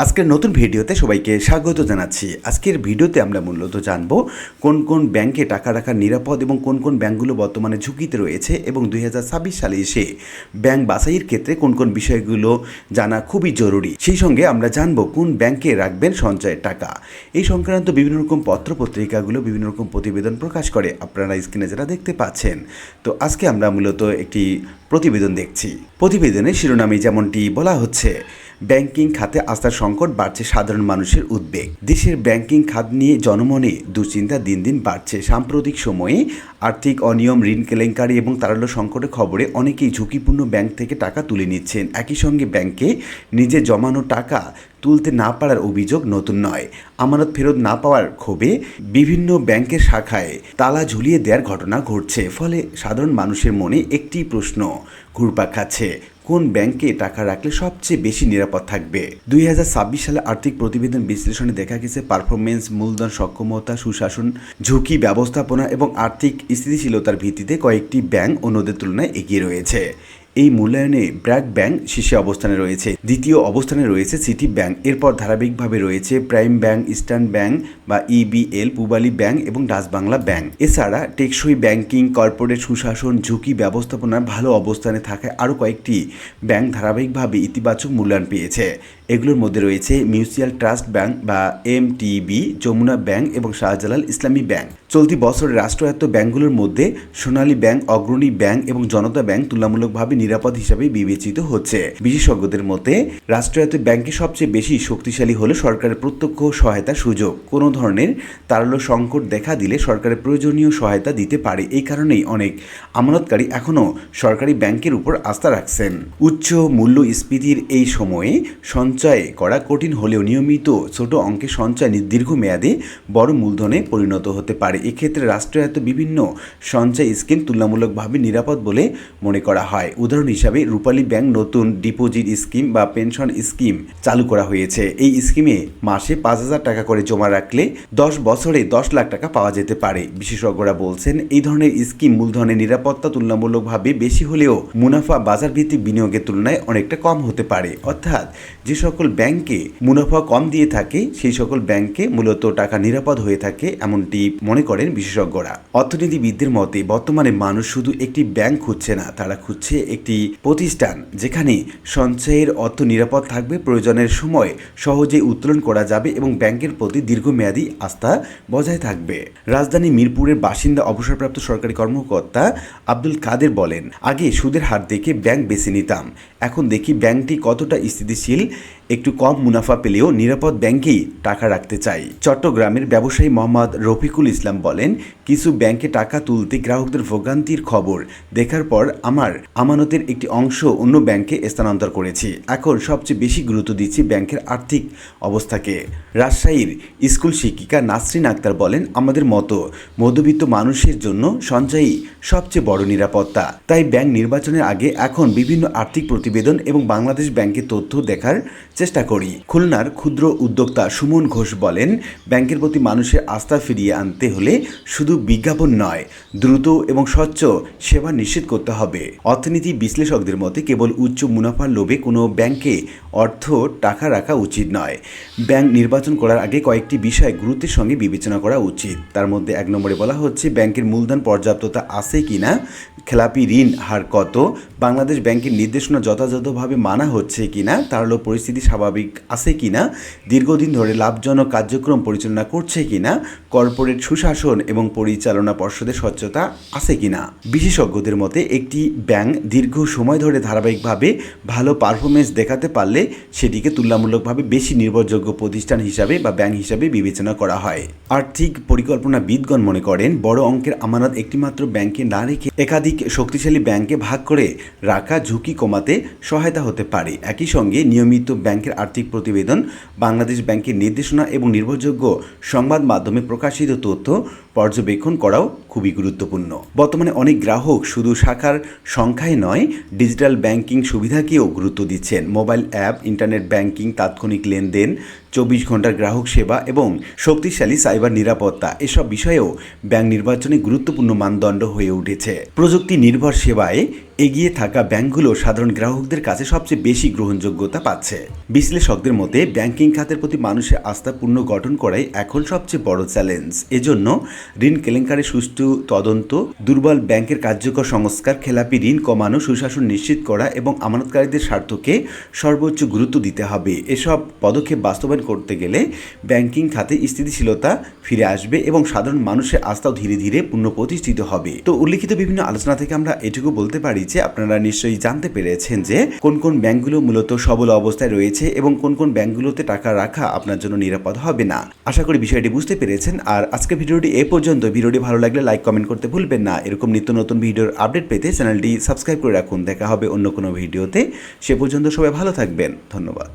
আজকের নতুন ভিডিওতে সবাইকে স্বাগত জানাচ্ছি। আজকের ভিডিওতে আমরা মূলত জানব কোন কোন ব্যাংকে টাকা রাখা নিরাপদ এবং কোন কোন ব্যাংকগুলো বর্তমানে ঝুঁকিতে রয়েছে এবং 2026 সালে এসে ব্যাংক বাছাইয়ের ক্ষেত্রে কোন কোন বিষয়গুলো জানা খুবই জরুরি। সেই সঙ্গে আমরা জানব কোন ব্যাংকে রাখবেন সঞ্চয়ের টাকা। এই সংক্রান্ত বিভিন্ন রকম পত্রপত্রিকাগুলো বিভিন্ন রকম প্রতিবেদন প্রকাশ করে, আপনারা স্ক্রিনে যারা দেখতে পাচ্ছেন। তো আজকে আমরা মূলত একটি প্রতিবেদন দেখছি। প্রতিবেদনের শিরোনামে যেমনটি বলা হচ্ছে, ব্যাংকিং খাতে আস্থার সংকট বাড়ছে, সাধারণ মানুষের উদ্বেগ। দেশের ব্যাংকিং খাত নিয়ে জনমনে দুশ্চিন্তা দিন দিন বাড়ছে। সাম্প্রতিক সময়ে আর্থিক অনিয়ম, ঋণ কেলেঙ্কারি এবং তারল্য সংকটের খবরে অনেকেই ঝুঁকিপূর্ণ ব্যাংক থেকে টাকা তুলে নিচ্ছেন। একই সঙ্গে ব্যাংকে নিজে জমানো টাকা তুলতে না পারার অভিযোগ নতুন নয়। আমানত ফেরত না পাওয়ার ক্ষোভে বিভিন্ন ব্যাংকের শাখায় তালা ঝুলিয়ে দেওয়ার ঘটনা ঘটছে। ফলে সাধারণ মানুষের মনে একটি প্রশ্ন ঘুরপাক খাচ্ছে, কোন ব্যাংকে টাকা রাখলে সবচেয়ে বেশি নিরাপদ থাকবে। 2026 সালে আর্থিক প্রতিবেদন বিশ্লেষণে দেখা গেছে, পারফরমেন্স, মূলধন সক্ষমতা, সুশাসন, ঝুঁকি ব্যবস্থাপনা এবং আর্থিক স্থিতিশীলতার ভিত্তিতে কয়েকটি ব্যাংক অন্যদের তুলনায় এগিয়ে রয়েছে। এই মূল্যায়নে ব্র্যাক ব্যাংক শীর্ষে অবস্থানে রয়েছে, দ্বিতীয় অবস্থানে রয়েছে সিটি ব্যাংক, এরপর ধারাবাহিকভাবে রয়েছে প্রাইম ব্যাংক, ইস্টার্ন ব্যাংক বা ইবিএল, পূবালী ব্যাংক এবং ডাচ বাংলা ব্যাংক। এছাড়া টেকসই ব্যাংকিং, কর্পোরেট সুশাসন, ঝুঁকি ব্যবস্থাপনার ভালো অবস্থানে থাকায় আরও কয়েকটি ব্যাংক ধারাবাহিকভাবে ইতিবাচক মূল্যায়ন পেয়েছে। এগুলোর মধ্যে রয়েছে মিউচুয়াল ট্রাস্ট ব্যাংক বা এমটিবি, যমুনা ব্যাংক এবং শাহজালাল ইসলামী ব্যাংক। চলতি বছরে রাষ্ট্রায়ত্ত ব্যাংকগুলোর মধ্যে সোনালী ব্যাংক, অগ্রণী ব্যাংক এবং জনতা ব্যাংক তুলনামূলকভাবে নিরাপদ হিসাবে বিবেচিত হচ্ছে। বিশেষজ্ঞদের মতে রাষ্ট্রায়ত্ত ব্যাংকে সবচেয়ে বেশি শক্তিশালী হলো সরকারের প্রত্যক্ষ সহায়তা সুযোগ। কোনো ধরনের তারল্য সংকট দেখা দিলে সরকারের প্রয়োজনীয় সহায়তা দিতে পারে। এই কারণেই অনেক আমানতকারী এখনও সরকারি ব্যাংকের উপর আস্থা রাখছেন। উচ্চ মূল্যস্ফীতির এই সময়ে সঞ্চয় করা কঠিন হলেও নিয়মিত ছোট অঙ্কের সঞ্চয় দীর্ঘমেয়াদে বড় মূলধনে পরিণত হতে পারে। এক্ষেত্রে রাষ্ট্রায়ত্ত বিভিন্ন সঞ্চয় স্কিম তুলনামূলকভাবে নিরাপদ বলে মনে করা হয়। উদাহরণ হিসাবে রূপালী ব্যাংক নতুন ডিপোজিট স্কিম বা পেনশন স্কিম চালু করা হয়েছে। এই স্কিমে মাসে 5,000 টাকা করে জমা রাখলে 10 বছরে 10 লাখ টাকা পাওয়া যেতে পারে। বিশেষজ্ঞরা বলছেন, এই ধরনের স্কিম মূলধনের নিরাপত্তা তুলনামূলকভাবে বেশি হলেও মুনাফা বাজার ভিত্তিক বিনিয়োগের তুলনায় অনেকটা কম হতে পারে। অর্থাৎ যে সকল ব্যাংকে মুনাফা কম দিয়ে থাকে সেই সকল ব্যাংকে মূলত টাকা নিরাপদ হয়ে থাকে, এমনটি মনে করেন বিশেষজ্ঞরা। অর্থনীতিবিদদের মতে বর্তমানে মানুষ শুধু একটি ব্যাংক খুঁজছে না, তারা খুঁজছে একটি প্রতিষ্ঠান যেখানে সঞ্চয়ের অর্থ নিরাপদ থাকবে, প্রয়োজনের সময় সহজে উত্তোলন করা যাবে এবং ব্যাংকের প্রতি দীর্ঘমেয়াদী আস্থা বজায় থাকবে। রাজধানী মিরপুরের বাসিন্দা অবসরপ্রাপ্ত সরকারি কর্মকর্তা আব্দুল কাদের বলেন, আগে সুদের হার দেখে ব্যাংক বেছে নিতাম, এখন দেখি ব্যাংকটি কতটা স্থিতিশীল, একটু কম মুনাফা পেলেও নিরাপদ ব্যাংকেই টাকা রাখতে চাই। চট্টগ্রামের ব্যবসায়ী মোহাম্মদ রফিকুল ইসলাম বলেন, কিছু ব্যাংকে টাকা তুলতে গ্রাহকদের ভোগান্তির খবর দেখার পর আমার আমানতের একটি অংশ অন্য ব্যাংকে স্থানান্তর করেছি। এখন সবচেয়ে বেশি গুরুত্ব দিচ্ছি ব্যাংকের আর্থিক অবস্থাকে। রাজশাহীর স্কুল শিক্ষিকা নাসরিন আক্তার বলেন, আমাদের মতো মধ্যবিত্ত মানুষের জন্য সঞ্চয়ই সবচেয়ে বড় নিরাপত্তা। তাই ব্যাংক নির্বাচনের আগে এখন বিভিন্ন আর্থিক প্রতিবেদন এবং বাংলাদেশ ব্যাংকের তথ্য দেখার চেষ্টা করি। খুলনার ক্ষুদ্র উদ্যোক্তা সুমন ঘোষ বলেন, ব্যাংকের প্রতি মানুষের আস্থা ফিরিয়ে আনতে হলে শুধু বিজ্ঞাপন নয়, দ্রুত এবং স্বচ্ছ সেবা নিশ্চিত করতে হবে। অর্থনীতি বিশ্লেষকদের মতে কেবল উচ্চ মুনাফার লোভে কোনো ব্যাংকে টাকা রাখা উচিত নয়। ব্যাংক নির্বাচন করার আগে কয়েকটি বিষয় গুরুত্বের সঙ্গে বিবেচনা করা উচিত। তার মধ্যে 1 নম্বরে বলা হচ্ছে ব্যাংকের মূলধন পর্যাপ্ততা আছে কিনা, খেলাপি ঋণ হার কত, বাংলাদেশ ব্যাংকের নির্দেশনা যথাযথভাবে মানা হচ্ছে কিনা, তারল্য পরিস্থিতি স্বাভাবিক আছে কিনা, দীর্ঘদিন ধরে লাভজনক কার্যক্রম পরিচালনা করছে কিনা, কর্পোরেট সুশাসন এবং পরিচালনা পর্ষদের স্বচ্ছতা আছে কিনা। বিশেষজ্ঞদের মতে একটি ব্যাংক দীর্ঘ সময় ধরে ধারাবাহিকভাবে ভালো পারফরমেন্স দেখাতে পারলে সেটিকে তুলনামূলকভাবে বেশি নির্ভরযোগ্য প্রতিষ্ঠান হিসাবে বা ব্যাংক হিসাবে বিবেচনা করা হয়। আর্থিক পরিকল্পনাবিদগণ মনে করেন, বড় অঙ্কের আমানত একটিমাত্র ব্যাংকে না রেখে একাধিক শক্তিশালী ব্যাংকে ভাগ করে রাখা ঝুঁকি কমাতে সহায়তা হতে পারে। একই সঙ্গে নিয়মিত ব্যাংকের আর্থিক প্রতিবেদন, বাংলাদেশ ব্যাংকের নির্দেশনা এবং নির্ভরযোগ্য সংবাদ মাধ্যমে প্রকাশিত তথ্য পর্যবেক্ষণ করাও খুবই গুরুত্বপূর্ণ। বর্তমানে অনেক গ্রাহক শুধু শাখার সংখ্যায় নয়, ডিজিটাল ব্যাংকিং সুবিধাকেও গুরুত্ব দিচ্ছেন। মোবাইল অ্যাপ, ইন্টারনেট ব্যাংকিং, তাৎক্ষণিক লেনদেন, 24 ঘন্টার গ্রাহক সেবা এবং শক্তিশালী সাইবার নিরাপত্তা এসব বিষয়েও ব্যাংক নির্বাচনে গুরুত্বপূর্ণ মানদণ্ড হয়ে উঠেছে। প্রযুক্তি নির্ভর সেবায় এগিয়ে থাকা ব্যাংকগুলো সাধারণ গ্রাহকদের কাছে সবচেয়ে বেশি গ্রহণযোগ্যতা পাচ্ছে। বিশ্লেষকদের মতে ব্যাংকিং খাতের প্রতি মানুষের আস্থা পুনর্গঠন করাই এখন সবচেয়ে বড় চ্যালেঞ্জ। এজন্য ঋণ কেলেঙ্কারি সুষ্ঠু তদন্ত, দুর্বল ব্যাংকের কার্যকর সংস্কার, খেলাপি ঋণ কমানো, সুশাসন নিশ্চিত করা এবং আমানতকারীদের স্বার্থকে সর্বোচ্চ গুরুত্ব দিতে হবে। এসব পদক্ষেপ বাস্তবায়ন করতে গেলে ব্যাংকিং খাতে স্থিতিশীলতা ফিরে আসবে এবং সাধারণ মানুষের আস্থাও ধীরে ধীরে পুনঃপ্রতিষ্ঠিত হবে। তো উল্লিখিত বিভিন্ন আলোচনা থেকে আমরা এটুকু বলতে পারি যে আপনারা নিশ্চয়ই জানতে পেরেছেন যে কোন কোন ব্যাংকগুলো মূলত সবল অবস্থায় রয়েছে এবং কোন কোন ব্যাংকগুলোতে টাকা রাখা আপনার জন্য নিরাপদ হবে না। আশা করি বিষয়টি বুঝতে পেরেছেন। আর আজকের ভিডিওটি এ পর্যন্ত। ভিডিওটি ভালো লাগলে লাইক কমেন্ট করতে ভুলবেন না। এরকম নিত্য নতুন ভিডিওর আপডেট পেতে চ্যানেলটি সাবস্ক্রাইব করে রাখুন। দেখা হবে অন্য কোনো ভিডিওতে। সে পর্যন্ত সবাই ভালো থাকবেন। ধন্যবাদ।